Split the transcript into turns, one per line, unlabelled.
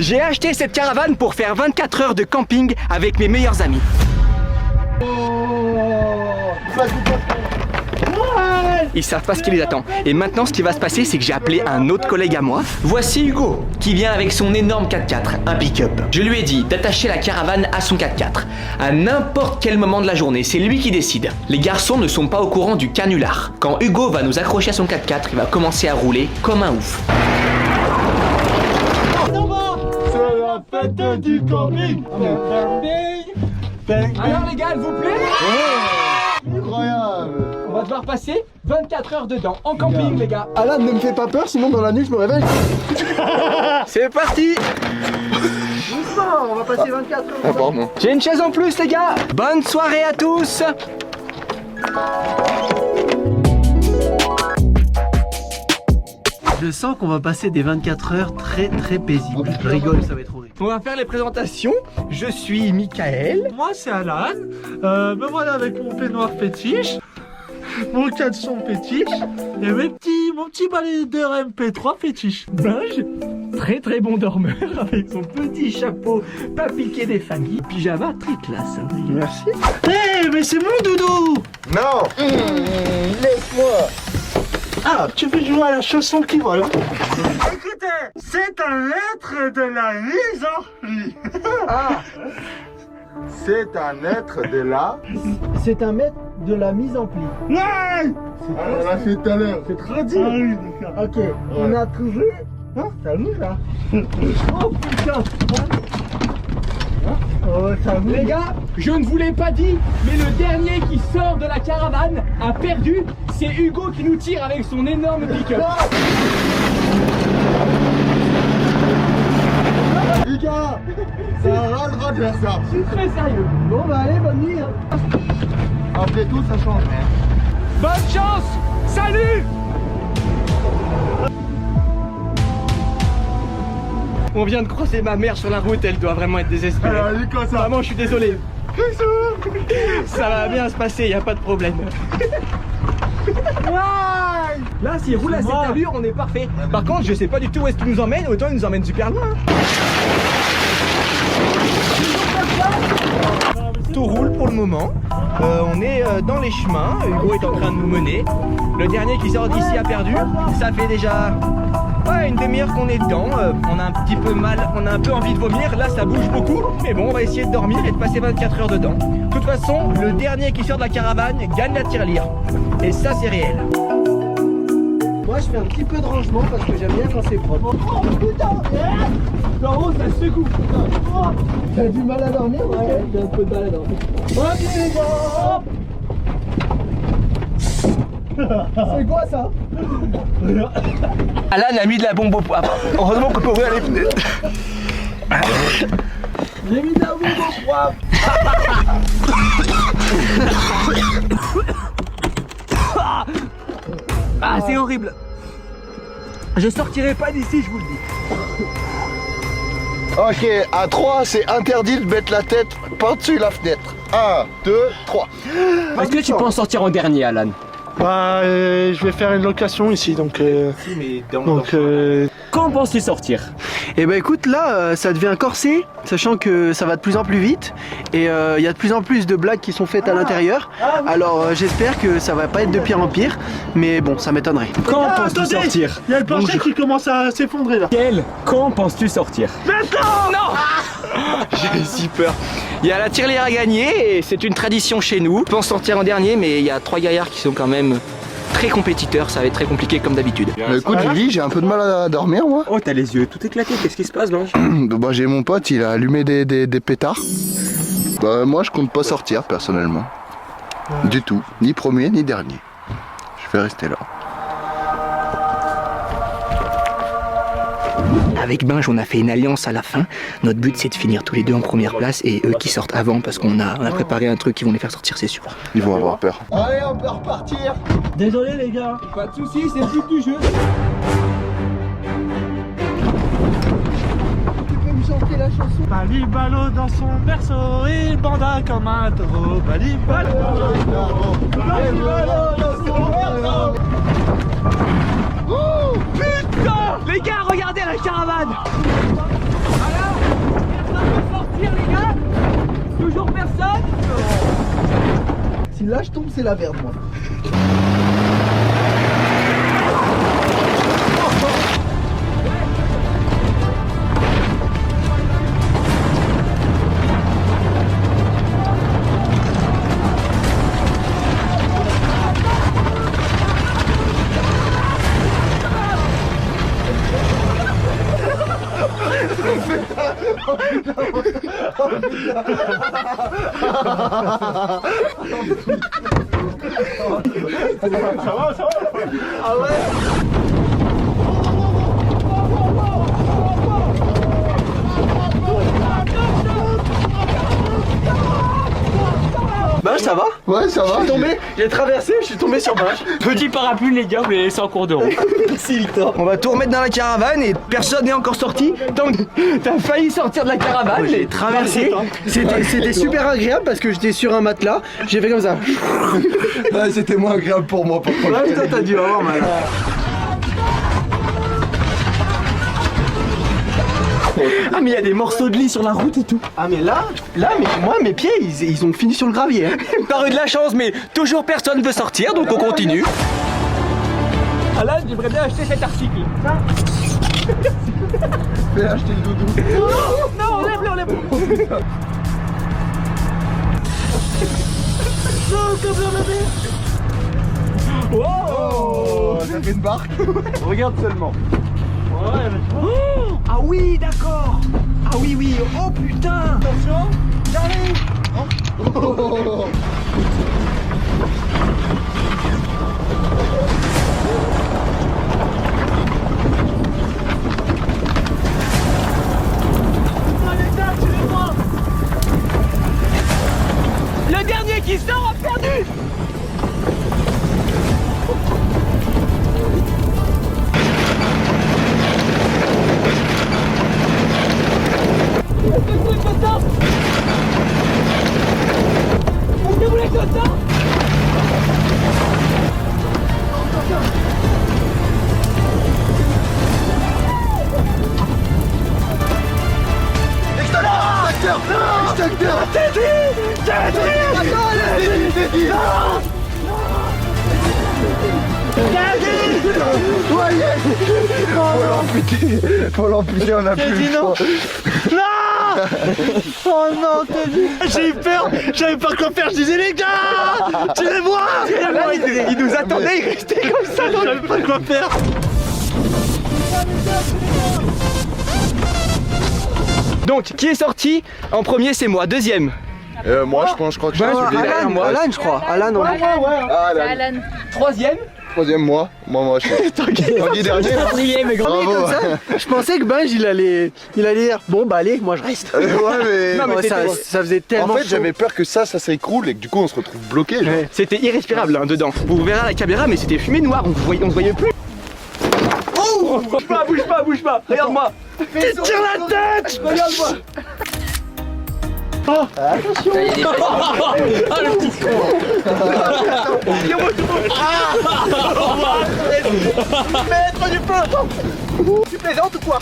J'ai acheté cette caravane pour faire 24 heures de camping avec mes meilleurs amis. Ils savent pas ce qui les attend. Et maintenant, ce qui va se passer, c'est que j'ai appelé un autre collègue à moi. Voici Hugo, qui vient avec son énorme 4x4, un pick-up. Je lui ai dit d'attacher la caravane à son 4x4, à n'importe quel moment de la journée. C'est lui qui décide. Les garçons ne sont pas au courant du canular. Quand Hugo va nous accrocher à son 4x4, il va commencer à rouler comme un ouf.
C'est la fête du camping.
Alors les gars, s'il vous plaît,
Incroyable.
on va devoir passer 24 heures dedans, en camping les gars.
Alan, ne me fais pas peur, sinon dans la nuit je me réveille.
C'est parti.
Doucement, on va passer 24 heures.
Ah, pardon.
J'ai une chaise en plus les gars. Bonne soirée à tous.
Je sens qu'on va passer des 24 heures très paisibles. Je rigole, ça va être horrible.
On va faire les présentations. Je suis Michael.
Moi c'est Alan, me voilà avec mon peignoir fétiche, mon caleçon fétiche et mon petit balayeur MP3 fétiche.
Binge, très bon dormeur avec son petit chapeau pas piqué des familles. Pyjama très classe.
Merci.
Hé, mais c'est mon doudou.
Non. Laisse-moi.
Ah, tu veux jouer à la chanson qui vole. Écoutez, c'est un être de la mise en pli.
Ah. C'est un être de la...
C'est un maître de la mise en pli.
Ah, on l'a fait tout à l'heure.
C'est trop dur. Ah oui, d'accord. Ok, on a trouvé. Hein, ça vous là. Oh putain. Oh, ça vous.
Les gars, je ne vous l'ai pas dit, mais le dernier qui sort de la caravane a perdu. C'est Hugo qui nous tire avec son énorme pick-up.
Les gars, ça a le droit de faire ça.
Je suis très sérieux.
Bon bah allez, bonne nuit. Hein.
Après tout, ça change rien.
Bonne chance. Salut. On vient de croiser ma mère sur la route, elle doit vraiment être désespérée.
Alors, dis quoi ça?
Maman, je suis désolé. Ça va bien se passer, y a pas de problème. Là, s'il roule à cette allure, on est parfait. Par contre, je sais pas du tout où est-ce qu'il nous emmène, autant il nous emmène super loin. Tout roule pour le moment. On est dans les chemins. Hugo est en train de nous mener. Le dernier qui sort d'ici a perdu. Ça fait déjà une demi-heure qu'on est dedans. On a un petit peu mal, on a un peu envie de vomir. Là, ça bouge beaucoup. Mais bon, on va essayer de dormir et de passer 24 heures dedans. De toute façon, le dernier qui sort de la caravane gagne la tirelire. Et ça, c'est réel.
Moi je fais un petit peu de rangement parce que j'aime bien quand c'est propre.
Oh putain! En haut, ça secoue.
T'as du mal à dormir? Ouais, j'ai un peu de mal à dormir.
Ok, les gars.
C'est quoi ça?
Alan a mis de la bombe au poivre. Heureusement qu'on peut ouvrir les fenêtres.
J'ai mis de la bombe au poivre.
Ah, c'est horrible. Je sortirai pas d'ici, je vous le dis.
Ok, à 3, c'est interdit de mettre la tête par-dessus la fenêtre. 1, 2, 3.
Est-ce que tu penses sortir en dernier, Alan?
Bah, je vais faire une location ici donc.
Quand penses-tu sortir?
Et bah écoute, là ça devient corsé, sachant que ça va de plus en plus vite et il y a de plus en plus de blagues qui sont faites à l'intérieur. Alors j'espère que ça va pas être de pire en pire, mais bon, ça m'étonnerait.
Quand penses-tu sortir?
Il y a le plancher qui commence à s'effondrer là.
Quand penses-tu sortir? Maintenant! Non! J'ai si peur. Il y a la tirelire à gagner et c'est une tradition chez nous. Je pense sortir en dernier, mais il y a 3 gaillards qui sont quand même très compétiteurs. Ça va être très compliqué comme d'habitude.
Écoute, Vivi, j'ai un peu de mal à dormir moi.
Oh, t'as les yeux tout éclatés. Qu'est-ce qui se passe, Blanche?
Bah, j'ai mon pote, il a allumé des pétards. Bah, moi, je compte pas sortir personnellement. Du tout. Ni premier, ni dernier. Je vais rester là.
Avec Binge, on a fait une alliance à la fin. Notre but, c'est de finir tous les deux en première place et eux qui sortent avant parce qu'on a préparé un truc qui vont les faire sortir, c'est sûr.
Ils vont avoir peur.
Allez, on peut repartir. Désolé les gars.
Pas de soucis, c'est le but du jeu.
Tu peux me chanter la chanson?
Balibalo dans son berceau, il banda comme un taureau. Balibalo dans son berceau.
Oh putain! Les gars, regardez la caravane!
là je tombe, c'est la merde moi. Binge, ça va?
Ouais, ça va.
Je suis tombé, j'ai traversé, je suis tombé sur Binge.
Petit parapluie, les gars, vous les laissez en cours de route.
Merci Victor.
On va tout remettre dans la caravane et personne n'est encore sorti. Donc t'as failli sortir de la caravane.
J'ai traversé, c'était super agréable parce que j'étais sur un matelas, j'ai fait comme ça.
Ouais, c'était moins agréable pour moi. Par contre.
Ouais, toi t'as dû avoir mal.
Ah mais il y a des morceaux de lit sur la route et tout.
Ah mais là mais moi mes pieds ils ont fini sur le gravier. Hein.
Par eu de la chance mais toujours personne veut sortir donc on continue. Alan, j'aimerais bien acheter cet article.
Fais acheter le doudou.
Non, enlève-le, enlève-le.
Oh, ça fait une barque. Regarde seulement.
Ah oui, d'accord. Ah oui, oui. Oh putain. Attention. J'arrive.
Oh.
Le dernier qui sort a perdu.
Faut l'amputer, on a plus le choix.
Oh non, j'ai eu peur, j'avais pas quoi faire, je disais les gars, tirez-moi.
Il nous attendait, il restait comme ça.
J'avais pas quoi faire.
Donc, qui est sorti en premier? C'est moi. Deuxième.
Moi, je crois que je suis celui-là.
Alan je crois. Alan on
Ah, là.
Alan.
Troisième.
Troisième, moi, je suis. Tanguy dernier. Bravo.
comme ça, je pensais que Binge il allait dire bon bah allez moi je reste.
Ouais, mais.
Non, mais
Ouais, ça faisait tellement
En fait,
chaud.
j'avais peur que ça s'écroule et que du coup, on se retrouve bloqué. Genre.
C'était irrespirable hein, dedans. Vous verrez à la caméra, mais c'était fumée noire. On se voyait plus. Oh, bouge pas. Regarde-moi.
Tire la tête.
Regarde-moi.
Oh.
Attention. Maître du feu. Tu plaisantes ou quoi?